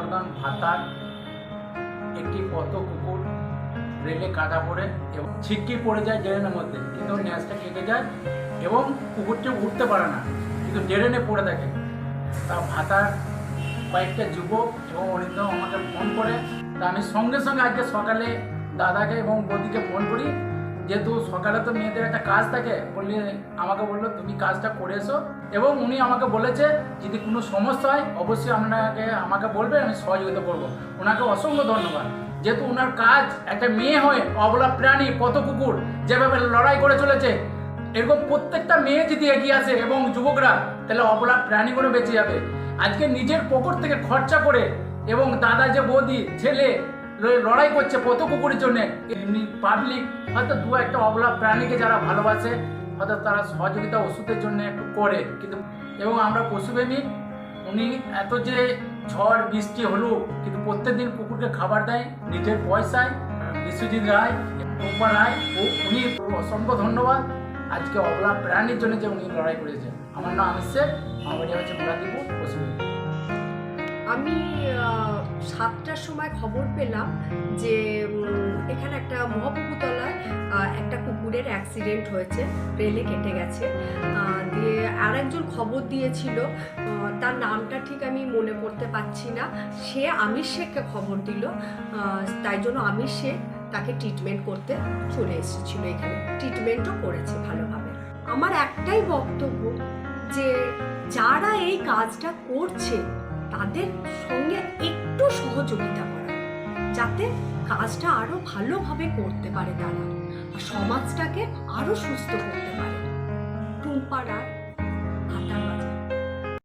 জনগণ ভাতার একটি পথ কুকুর রেলে কাটা পড়ে এবং ছিটকে পড়ে যায় ড্রেনের মধ্যে, কিন্তু ন্যাসটা কেটে যায় এবং কুকুরটি উঠতে পারে না, কিন্তু ড্রেনে পড়ে থাকে। তা ভাতার কয়েকটা যুবক এবং অরিন্দম আমাকে ফোন করে, তা আমি সঙ্গে সঙ্গে আজকে সকালে দাদাকে এবং বৌদিকে ফোন করি, যেহেতু সকালে তো মেয়েদের একটা কাজ থাকে, আমাকে বললো তুমি কাজটা করে এসো, এবং উনি আমাকে বলেছে যদি কোনো সমস্যা হয় অবশ্যই আমাকে বলবে, আমি সহযোগিতা করবো। ওনাকে অসংখ্য ধন্যবাদ, যেহেতু ওনার কাজ একটা মেয়ে হয়ে অবলা প্রাণী পথ কুকুর যেভাবে লড়াই করে চলেছে, এরকম প্রত্যেকটা মেয়ে যদি এগিয়ে আসে এবং যুবকরা, তাহলে অবলা প্রাণীগুলো বেঁচে যাবে। আজকে নিজের পকেট থেকে খরচা করে এবং দাদা যে বৌদি ছেলে লড়াই করছে পথ কুকুরের জন্য, এমনি পাবলিক হয়তো দু একটা অবলা প্রাণীকে যারা ভালোবাসে হয়তো তারা সহযোগিতা ওষুধের জন্য একটু করে, কিন্তু এবং আমরা পশুপ্রেমী, উনি এত যে ঝড় বৃষ্টি হলো কিন্তু প্রত্যেকদিন কুকুরকে খাবার দেয় নিজের পয়সায়। বিশ্বজিৎ রায়, টুম্পা রায়, উনি অসংখ্য ধন্যবাদ আজকে অবলা প্রাণীর জন্য যে উনি লড়াই করেছেন। আমার নাম আমির শেখ, আমার বাড়ি হচ্ছে মুরাদিপুর, পশুপ্রেমী। আমি 7টার সময় খবর পেলাম যে এখানে একটা মহাপ্রভুতলায় একটা কুকুরের অ্যাক্সিডেন্ট হয়েছে, রেলে কেটে গেছে। দিয়ে আর একজন খবর দিয়েছিল, তার নামটা ঠিক আমি মনে করতে পারছি না, সে আমির শেখকে খবর দিল, তাই জন্য আমির শেখ তাকে ট্রিটমেন্ট করতে চলে এসেছিল, এখানে ট্রিটমেন্টও করেছে ভালোভাবে। আমার একটাই বক্তব্য যে যারা এই কাজটা করছে তাদের সঙ্গে একটু সহযোগিতা করা, যাতে কাজটা আরো ভালোভাবে করতে পারে তারা, আর সমাজটাকে আরো সুস্থ করতে পারে। টুম্পা রায়।